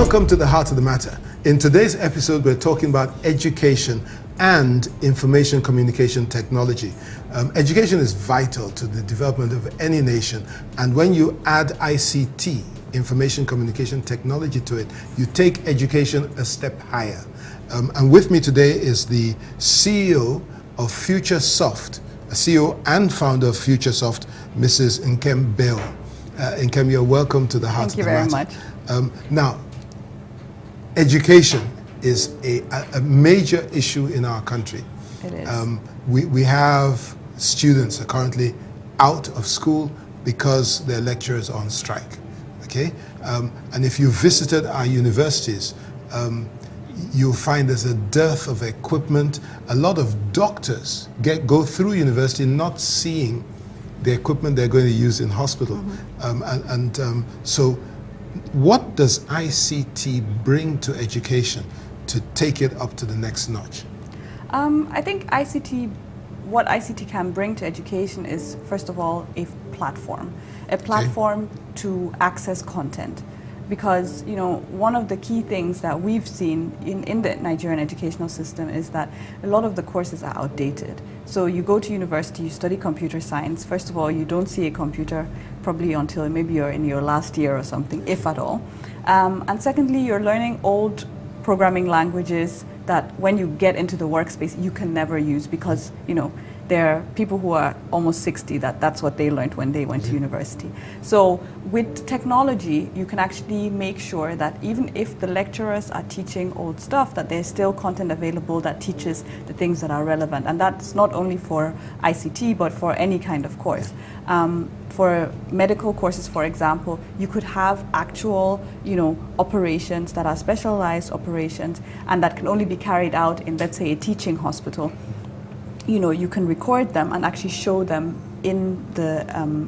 Welcome to the Heart of the Matter. In today's episode, we're talking about education and information communication technology. Education is vital to the development of any nation, and when you add ICT, information communication technology, to it, you take education a step higher. And with me today is the CEO of Futuresoft, a CEO and founder of Futuresoft, Mrs. Nkem Begho. Nkem, you're welcome to the Heart of the Matter. Thank you very much. Now, education is a major issue in our country. It is. We have students are currently out of school because their lecturers are on strike. Okay, and if you visited our universities, you'll find there's a dearth of equipment. A lot of doctors go through university not seeing the equipment they're going to use in hospital. So what does ICT bring to education to take it up to the next notch? I think what ICT can bring to education is, first of all, a platform to access content. Because, you know, one of the key things that we've seen in the Nigerian educational system is that a lot of the courses are outdated. So you go to university, you study computer science. First of all, you don't see a computer probably until maybe you're in your last year or something, if at all. And secondly, you're learning old programming languages that when you get into the workspace, you can never use because, you know, there are people who are almost 60 that's what they learned when they went to university. So with technology, you can actually make sure that even if the lecturers are teaching old stuff, that there's still content available that teaches the things that are relevant. And that's not only for ICT, but for any kind of course. For medical courses, for example, you could have actual, operations that are specialized operations and that can only be carried out in, let's say, a teaching hospital. You can record them and actually show them in the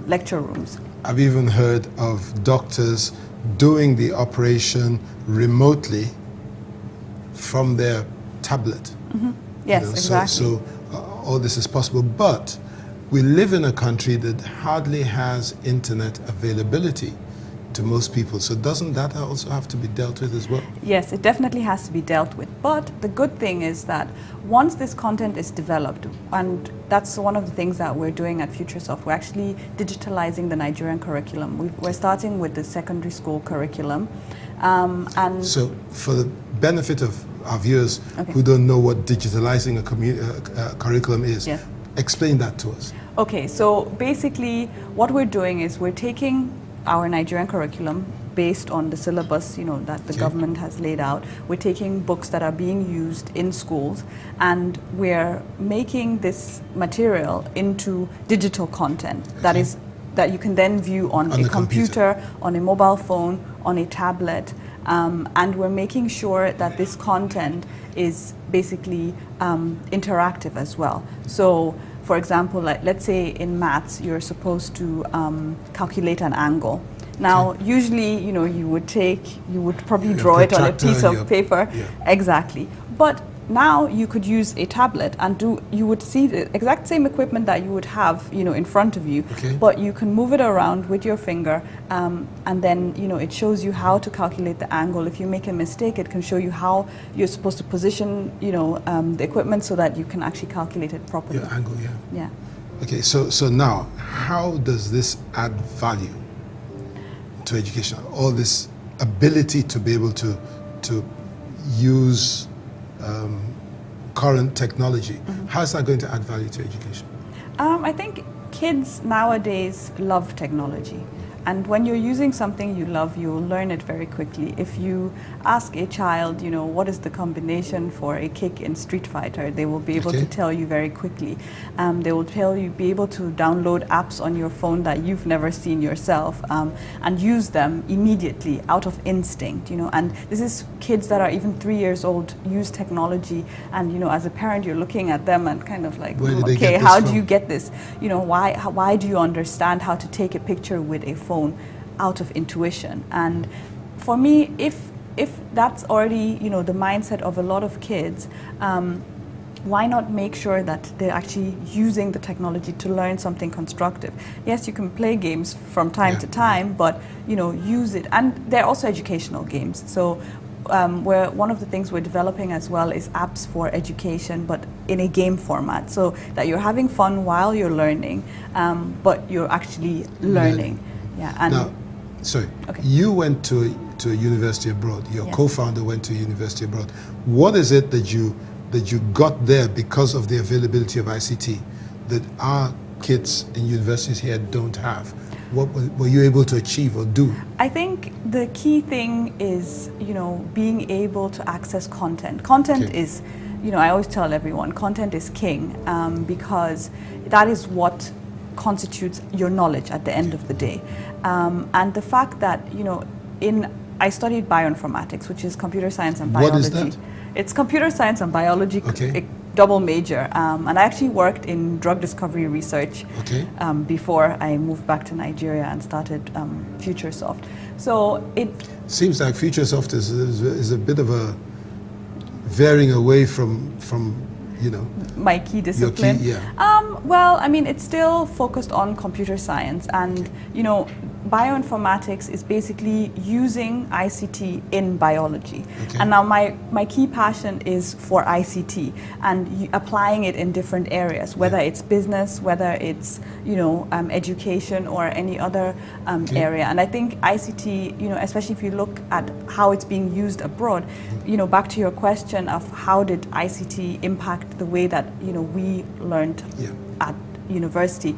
lecture rooms. I've even heard of doctors doing the operation remotely from their tablet. Mm-hmm. Yes, exactly. So all this is possible, but we live in a country that hardly has internet availability to most people. So doesn't that also have to be dealt with as well? Yes, it definitely has to be dealt with. But the good thing is that once this content is developed, and that's one of the things that we're doing at Futuresoft, we're actually digitalizing the Nigerian curriculum. We're starting with the secondary school curriculum. And so for the benefit of our viewers who don't know what digitalizing a curriculum is, explain that to us. Okay, so basically what we're doing is we're taking our Nigerian curriculum based on the syllabus, that the government has laid out. We're taking books that are being used in schools and we're making this material into digital content that you can then view on a computer, on a mobile phone, on a tablet. And we're making sure that this content is basically interactive as well. So, for example, let's say in maths, you're supposed to calculate an angle. Now, usually, you would probably draw it on a piece of paper. Yeah. Exactly. But now you could use a tablet and you would see the exact same equipment that you would have, in front of you, but you can move it around with your finger, and then, it shows you how to calculate the angle. If you make a mistake, it can show you how you're supposed to position, the equipment so that you can actually calculate it properly. Your angle, yeah. Yeah. Okay, so now, how does this add value to education? All this ability to be able to use current technology, how is that going to add value to education? I think kids nowadays love technology. And when you're using something you love, you'll learn it very quickly. If you ask a child, what is the combination for a kick in Street Fighter, they will be able to tell you very quickly. They will be able to download apps on your phone that you've never seen yourself, and use them immediately out of instinct, And this is kids that are even 3 years old use technology, and as a parent, you're looking at them and kind of like, okay, how do you get this? Why do you understand how to take a picture with a phone out of intuition? And for me, if that's already the mindset of a lot of kids, why not make sure that they're actually using the technology to learn something constructive? Yes, you can play games from time to time, but use it. And they're also educational games. So one of the things we're developing as well is apps for education, but in a game format, so that you're having fun while you're learning, but you're actually learning. Yeah. And now, sorry. Okay. You went to a university abroad. Your co-founder went to a university abroad. What is it that you got there because of the availability of ICT that our kids in universities here don't have? What were you able to achieve or do? I think the key thing is, being able to access content. Content is, I always tell everyone, content is king, because that is what constitutes your knowledge at the end of the day. And the fact that, I studied bioinformatics, which is computer science and biology. What is that? It's computer science and biology, double major. And I actually worked in drug discovery research before I moved back to Nigeria and started Futuresoft. So it seems like Futuresoft is a bit of a veering away from my key discipline. Well, I mean, it's still focused on computer science, and bioinformatics is basically using ICT in biology. And now my key passion is for ICT and applying it in different areas, whether it's business, whether it's education or any other area. And I think ICT, especially if you look at how it's being used abroad, back to your question of how did ICT impact the way that we learned at university.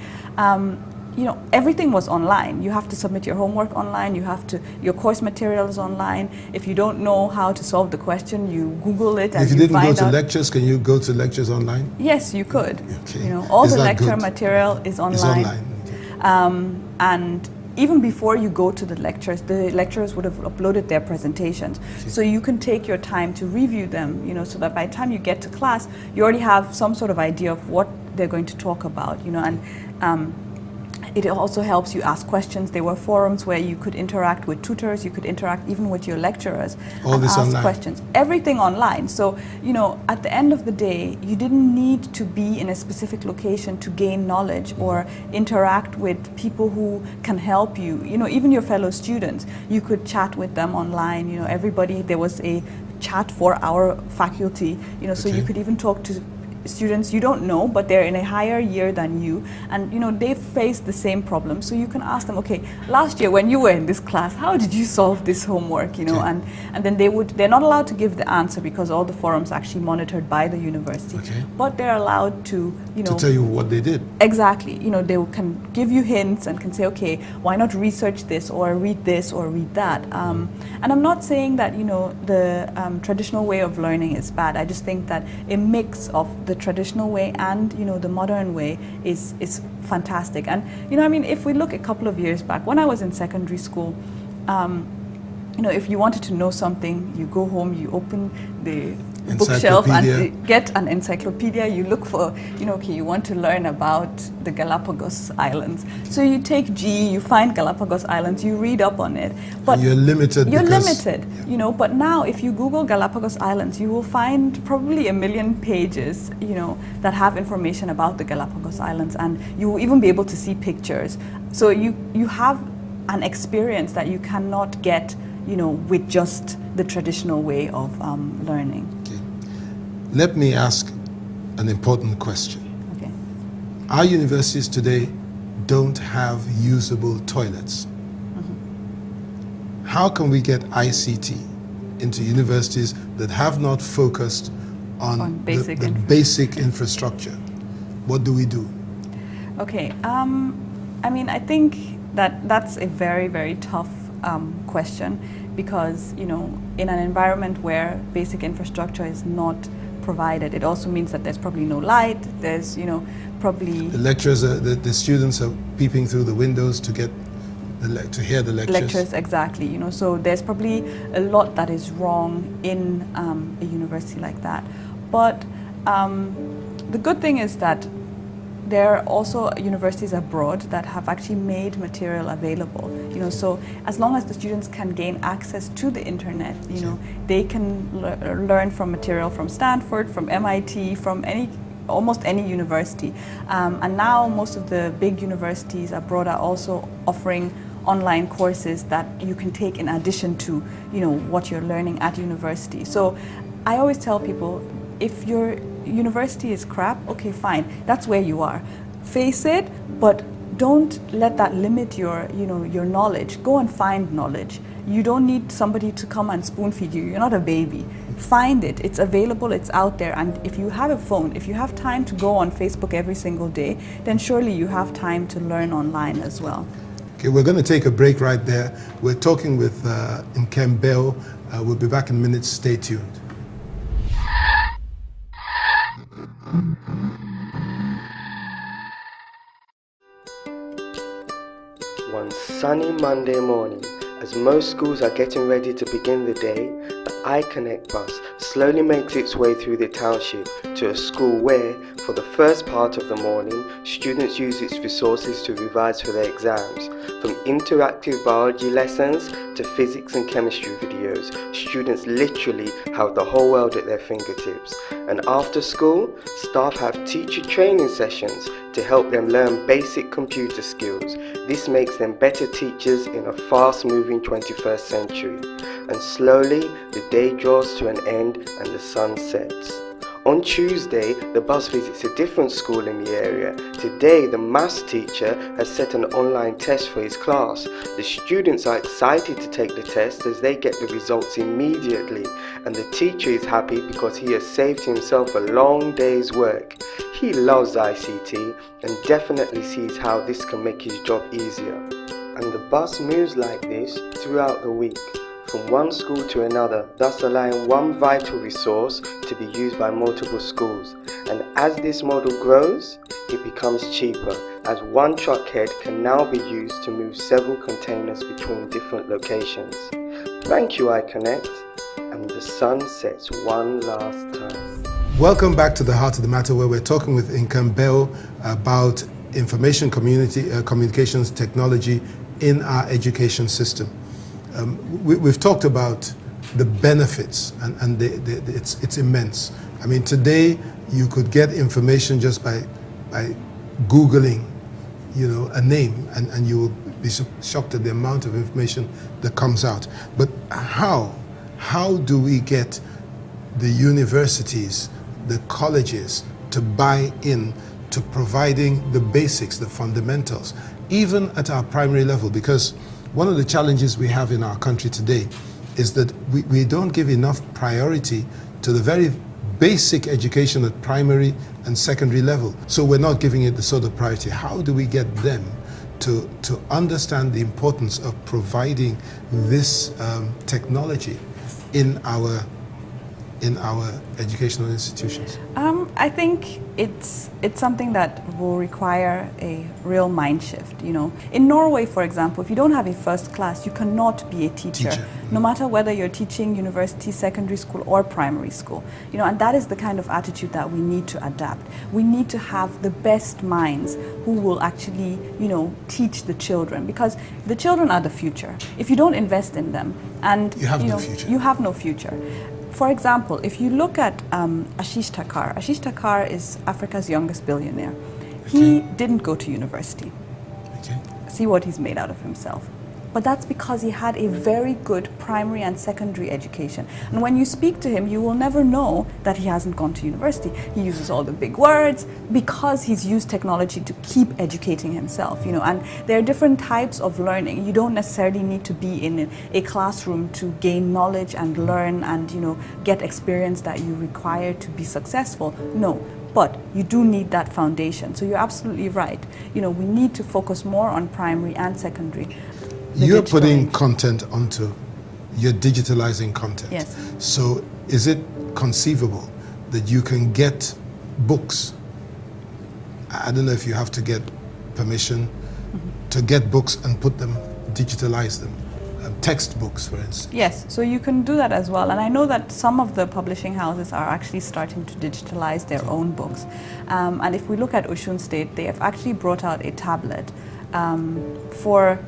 Everything was online. You have to submit your homework online. Your course material is online. If you don't know how to solve the question, you Google it and if you didn't go to lectures, can you go to lectures online? Yes, you could. All the lecture material is online. And even before you go to the lecturers would have uploaded their presentations. So you can take your time to review them, so that by the time you get to class, you already have some sort of idea of what they're going to talk about, and it also helps you ask questions. There were forums where you could interact with tutors, you could interact even with your lecturers and ask online questions. Everything online. So, at the end of the day, you didn't need to be in a specific location to gain knowledge or interact with people who can help you. Even your fellow students, you could chat with them online. There was a chat for our faculty, so you could even talk to students you don't know, but they're in a higher year than you, and they face the same problem. So you can ask them, okay, last year when you were in this class, how did you solve this homework? And then they're not allowed to give the answer because all the forums actually monitored by the university, but they're allowed to tell you what they did. Exactly. They can give you hints and can say, okay, why not research this or read that. And I'm not saying that the traditional way of learning is bad. I just think that a mix of the traditional way and the modern way is fantastic. And if we look a couple of years back, when I was in secondary school, if you wanted to know something, you go home, you open the bookshelf and get an encyclopedia. You look for, okay, you want to learn about the Galapagos Islands. So you take G, you find Galapagos Islands, you read up on it. But you're limited. But now if you Google Galapagos Islands, you will find probably 1 million pages, that have information about the Galapagos Islands, and you will even be able to see pictures. So you have an experience that you cannot get, with just the traditional way of learning. Let me ask an important question. Our universities today don't have usable toilets. How can we get ICT into universities that have not focused on the basic infrastructure? What do we do? Okay, I think that's a very, very tough question, because in an environment where basic infrastructure is not provided, it also means that there's probably no light. There's probably the lecturers, the students are peeping through the windows to get to hear the lectures. Exactly. So there's probably a lot that is wrong in a university like that. But the good thing is that there are also universities abroad that have actually made material available. So as long as the students can gain access to the internet, they can learn from material from Stanford, from MIT, from almost any university. And now most of the big universities abroad are also offering online courses that you can take in addition to what you're learning at university. So I always tell people, if your university is crap, okay, fine, that's where you are. Face it, but don't let that limit your knowledge. Go and find knowledge. You don't need somebody to come and spoon feed you. You're not a baby. Find it. It's available, it's out there. And if you have a phone, if you have time to go on Facebook every single day, then surely you have time to learn online as well. Okay, we're going to take a break right there. We're talking with Nkem Begho. We'll be back in minutes. Stay tuned. One sunny Monday morning, as most schools are getting ready to begin the day, the iConnect bus slowly makes its way through the township to a school where, for the first part of the morning, students use its resources to revise for their exams. From interactive biology lessons to physics and chemistry videos, students literally have the whole world at their fingertips. And after school, staff have teacher training sessions to help them learn basic computer skills. This makes them better teachers in a fast-moving 21st century. And slowly, the day draws to an end and the sun sets. On Tuesday, the bus visits a different school in the area. Today, the maths teacher has set an online test for his class. The students are excited to take the test as they get the results immediately. And the teacher is happy because he has saved himself a long day's work. He loves ICT and definitely sees how this can make his job easier. And the bus moves like this throughout the week, from one school to another, thus allowing one vital resource to be used by multiple schools. And as this model grows, it becomes cheaper, as one truck head can now be used to move several containers between different locations. Thank you, iConnect, and the sun sets one last time. Welcome back to the Heart of the Matter, where we're talking with Nkem Begho about information communications technology in our education system. We've talked about the benefits, and it's immense. I mean, today you could get information just by Googling, a name, and you will be shocked at the amount of information that comes out. But how do we get the universities, the colleges to buy in to providing the basics, the fundamentals, even at our primary level? Because one of the challenges we have in our country today is that we don't give enough priority to the very basic education at primary and secondary level. So we're not giving it the sort of priority. How do we get them to understand the importance of providing this technology in our educational institutions? I think it's something that will require a real mind shift. In Norway, for example, if you don't have a first class, you cannot be a teacher. No matter whether you're teaching university, secondary school, or primary school. And that is the kind of attitude that we need to adapt. We need to have the best minds who will actually, teach the children, because the children are the future. If you don't invest in them, and you have no future. You have no future. For example, if you look at Ashish Thakkar is Africa's youngest billionaire. He didn't go to university. See what he's made out of himself. But that's because he had a very good primary and secondary education. And when you speak to him, you will never know that he hasn't gone to university. He uses all the big words because he's used technology to keep educating himself, and there are different types of learning. You don't necessarily need to be in a classroom to gain knowledge and learn and, get experience that you require to be successful. No. But you do need that foundation. So you're absolutely right. We need to focus more on primary and secondary. You're putting content onto, you're digitalizing content. Yes. So is it conceivable that you can get books? I don't know if you have to get permission to get books and digitalize them textbooks, for instance? Yes, so you can do that as well. And I know that some of the publishing houses are actually starting to digitalize their own books. And if we look at Osun State, they have actually brought out a tablet for,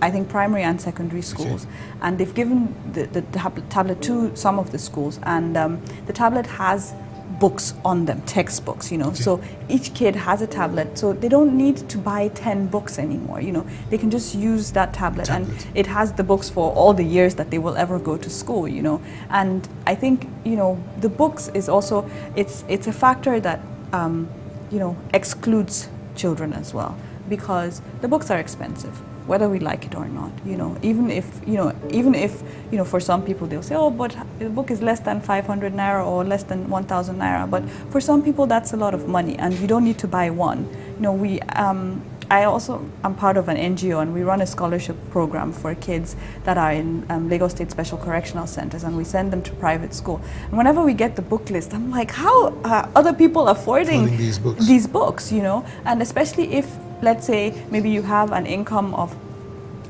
I think, primary and secondary schools. Okay. And they've given the tablet to some of the schools. And the tablet has books on them, textbooks, Okay. So each kid has a tablet, so they don't need to buy 10 books anymore, They can just use that tablet. And it has the books for all the years that they will ever go to school, And I think, the books is also, it's a factor that, excludes children as well, because the books are expensive, whether we like it or not, even if for some people they'll say, oh, but the book is less than 500 naira or less than 1,000 naira, but for some people that's a lot of money, and you don't need to buy one. I also am part of an NGO, and we run a scholarship program for kids that are in Lagos State Special Correctional Centers, and we send them to private school. And whenever we get the book list, I'm like, how are other people affording these books, And especially if, let's say, maybe you have an income of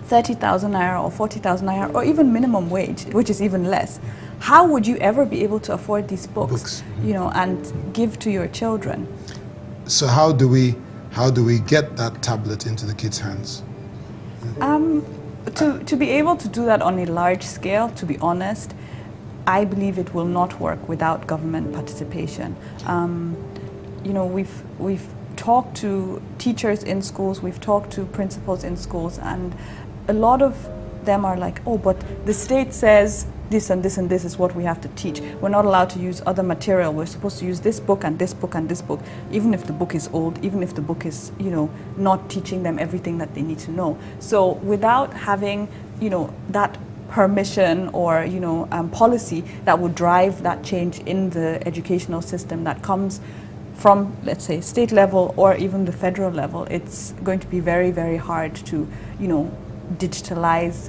30,000 naira or 40,000 naira, or even minimum wage, which is even less. How would you ever be able to afford these books. And give to your children? So how do we get that tablet into the kids' hands? To be able to do that on a large scale, to be honest, I believe it will not work without government participation. We've talked to teachers in schools, we've talked to principals in schools, and a lot of them are like, oh, but the state says this and this and this is what we have to teach. We're not allowed to use other material. We're supposed to use this book and this book and this book, even if the book is old, even if the book is, not teaching them everything that they need to know. So without having, that permission or, policy that would drive that change in the educational system that comes from, let's say, state level or even the federal level, it's going to be very, very hard to, digitalize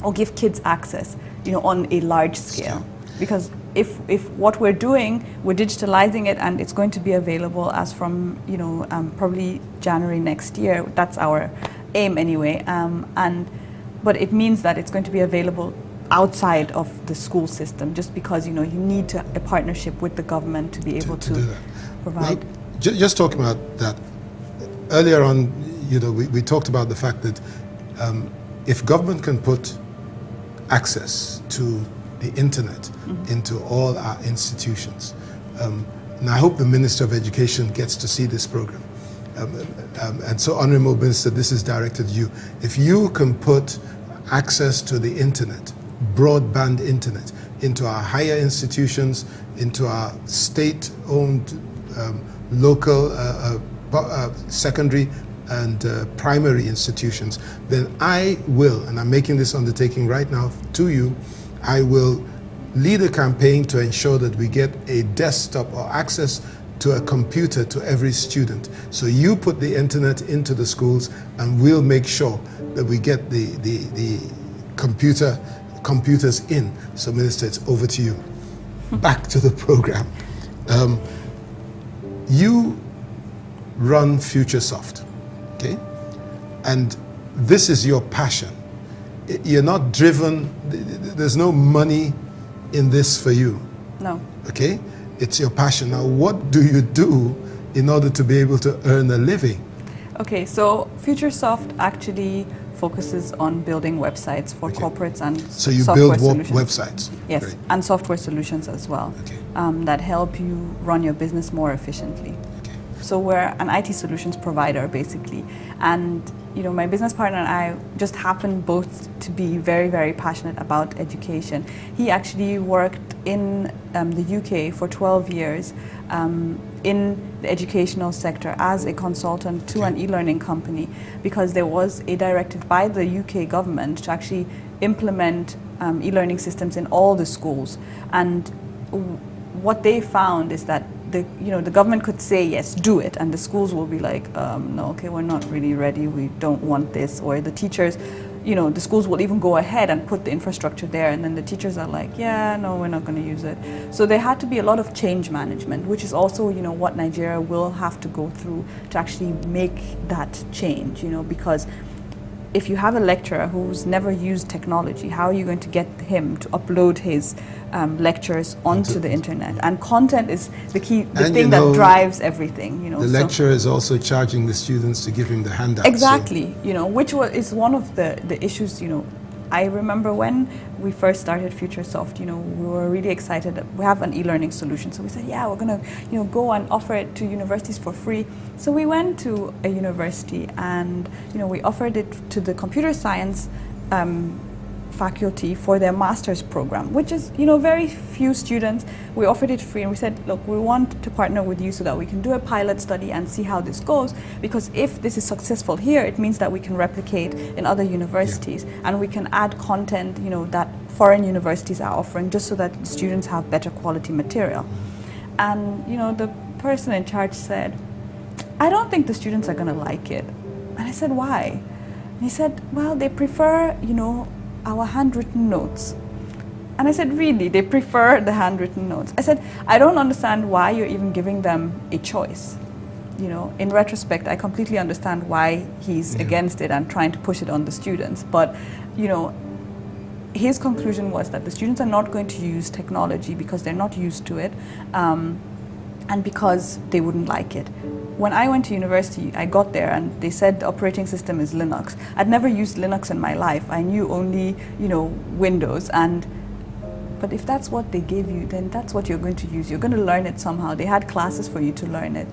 or give kids access, on a large scale. Because if what we're doing, we're digitalizing it and it's going to be available as from, probably January next year. That's our aim anyway. But it means that it's going to be available outside of the school system, just because, you need a partnership with the government to be able to do that. Provide. Well, just talking about that, earlier on, we talked about the fact that if government can put access to the internet into all our institutions, and I hope the Minister of Education gets to see this program. And so, Honourable Minister, this is directed at you. If you can put access to the internet, broadband internet, into our higher institutions, into our state-owned, local, secondary and primary institutions, then I will, and I'm making this undertaking right now to you, I will lead a campaign to ensure that we get a desktop or access to a computer to every student. So you put the internet into the schools and we'll make sure that we get the computers in. So Minister, it's over to you. Back to the program. You run Futuresoft, okay? And this is your passion. You're not driven, there's no money in this for you. No. Okay? It's your passion. Now, what do you do in order to be able to earn a living? Okay, so Futuresoft actually focuses on building websites for corporates and so you software build solutions. websites? Yes, Great. and software solutions as well, that help you run your business more efficiently. Okay. So we're an IT solutions provider, basically. And my business partner and I just happen both to be very, very passionate about education. He actually worked in the UK for 12 years in the educational sector as a consultant to an e-learning company, because there was a directive by the UK government to actually implement e-learning systems in all the schools. And what they found is that the government could say, yes, do it, and the schools will be like, no, okay, we're not really ready, we don't want this. Or the teachers, the schools will even go ahead and put the infrastructure there, and then the teachers are like, yeah, no, we're not going to use it. So there had to be a lot of change management, which is also, what Nigeria will have to go through to actually make that change, because if you have a lecturer who's never used technology, how are you going to get him to upload his lectures onto the internet? And content is the key, the thing that drives everything. The lecturer is also charging the students to give him the handout. Exactly, which is one of the issues. I remember when we first started Futuresoft, we were really excited that we have an e-learning solution. So we said, yeah, we're going to, go and offer it to universities for free. So we went to a university and, we offered it to the computer science faculty for their master's program, which is, very few students. We offered it free and we said, look, we want to partner with you so that we can do a pilot study and see how this goes, because if this is successful here, it means that we can replicate in other universities and we can add content, that foreign universities are offering, just so that students have better quality material. And, the person in charge said, I don't think the students are going to like it. And I said, why? And he said, well, they prefer, our handwritten notes. And I said, really? They prefer the handwritten notes? I said, I don't understand why you're even giving them a choice. In retrospect, I completely understand why he's against it and trying to push it on the students. But, his conclusion was that the students are not going to use technology because they're not used to it, and because they wouldn't like it. When I went to university, I got there and they said the operating system is Linux. I'd never used Linux in my life. I knew only, Windows. But if that's what they gave you, then that's what you're going to use. You're going to learn it somehow. They had classes for you to learn it,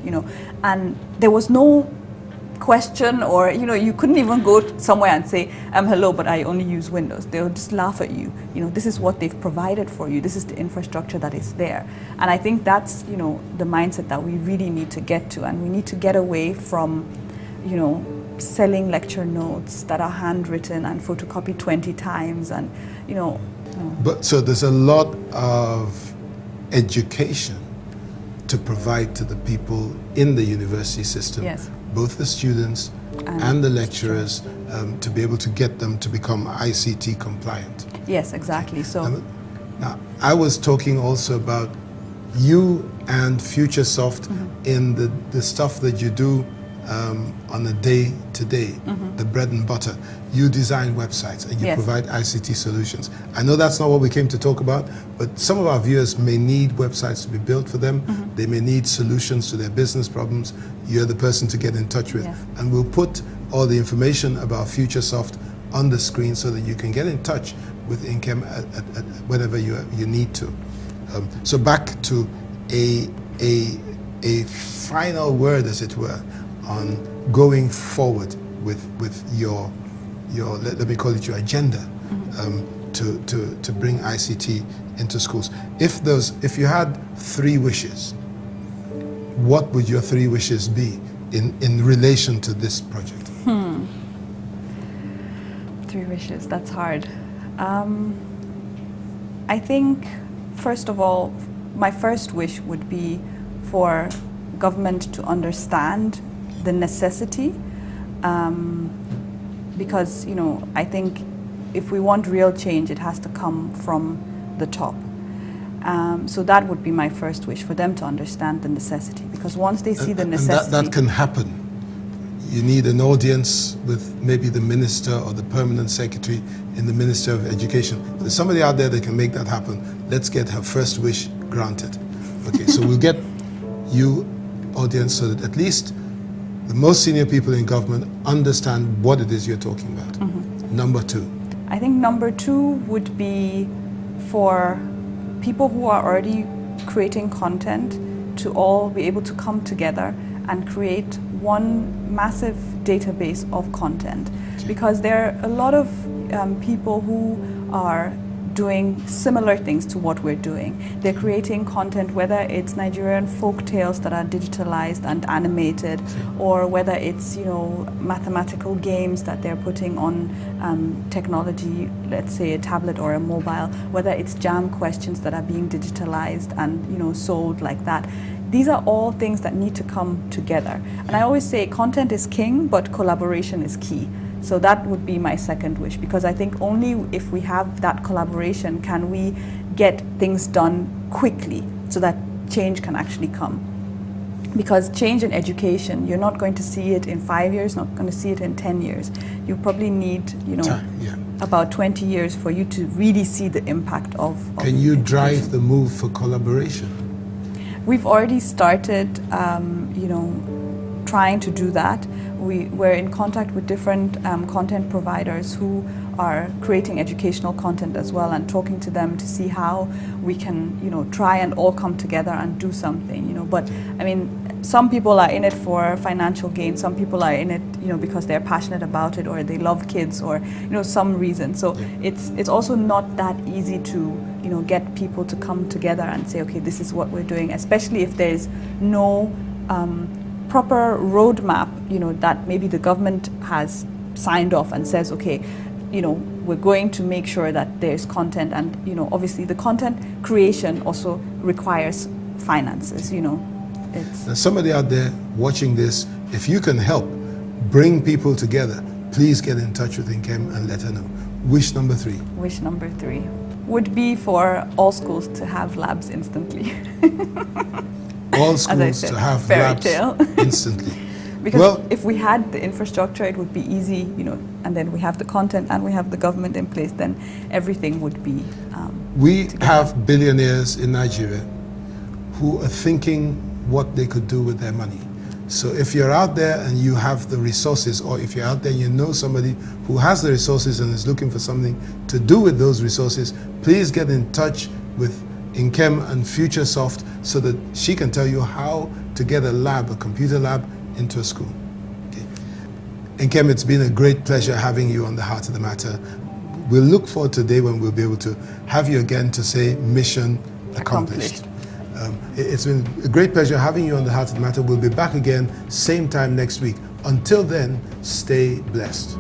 and there was no question, or you couldn't even go somewhere and say, hello, but I only use Windows. They'll just laugh at you. This is what they've provided for you. This is the infrastructure that is there. And I think that's the mindset that we really need to get to, and we need to get away from selling lecture notes that are handwritten and photocopied 20 times, and But so there's a lot of education to provide to the people in the university system. Yes. Both the students and the lecturers, to be able to get them to become ICT compliant. Yes, exactly. So now, I was talking also about you and Futuresoft in the stuff that you do on a day-to-day, the bread and butter. You design websites and you provide ICT solutions. I know that's not what we came to talk about, but some of our viewers may need websites to be built for them. They may need solutions to their business problems. You're the person to get in touch with. Yes. And we'll put all the information about Futuresoft on the screen so that you can get in touch with Nkem at whenever you need to. So back to a final word, as it were, on going forward with your let me call it your agenda, to bring ICT into schools. If you had 3 wishes, what would your 3 wishes be in relation to this project? 3 wishes, that's hard. I think, first of all, my first wish would be for government to understand the necessity, because I think if we want real change, it has to come from the top. So that would be my first wish, for them to understand the necessity, because once they see the necessity... And that can happen. You need an audience with maybe the minister or the permanent secretary in the Ministry of Education. There's somebody out there that can make that happen. Let's get her first wish granted. Okay, so we'll get you audience so that at least the most senior people in government understand what it is you're talking about. Number 2. I think number 2 would be for people who are already creating content to all be able to come together and create one massive database of content, because there are a lot of people who are doing similar things to what we're doing. They're creating content, whether it's Nigerian folk tales that are digitalized and animated, or whether it's mathematical games that they're putting on technology, let's say a tablet or a mobile, whether it's jam questions that are being digitalized and sold like that. These are all things that need to come together. And I always say content is king, but collaboration is key. So that would be my second wish, because I think only if we have that collaboration can we get things done quickly so that change can actually come. Because change in education, you're not going to see it in 5 years, not going to see it in 10 years. You probably need, Time, yeah. about 20 years for you to really see the impact of Can you education. drive the move for collaboration? We've already started, trying to do that. We're in contact with different content providers who are creating educational content as well, and talking to them to see how we can, try and all come together and do something, But I mean, some people are in it for financial gain. Some people are in it, because they're passionate about it, or they love kids, or some reason. So it's also not that easy to get people to come together and say, okay, this is what we're doing. Especially if there's no proper roadmap, that maybe the government has signed off and says, okay, we're going to make sure that there's content, and obviously the content creation also requires finances. Now, somebody out there watching this, if you can help bring people together, please get in touch with Nkem and let her know. Wish number 3. Wish number 3 would be for all schools to have labs instantly. All schools to have labs instantly. Because if we had the infrastructure, it would be easy, and then we have the content and we have the government in place, then everything would be We together. have billionaires in Nigeria who are thinking what they could do with their money. So if you're out there and you have the resources, or if you're out there and you know somebody who has the resources and is looking for something to do with those resources, please get in touch with Nkem and Futuresoft so that she can tell you how to get a computer lab, into a school. Okay. Nkem, it's been a great pleasure having you on the Heart of the Matter. We'll look forward to the day when we'll be able to have you again to say mission accomplished. It's been a great pleasure having you on the Heart of the Matter. We'll be back again, same time next week. Until then, stay blessed.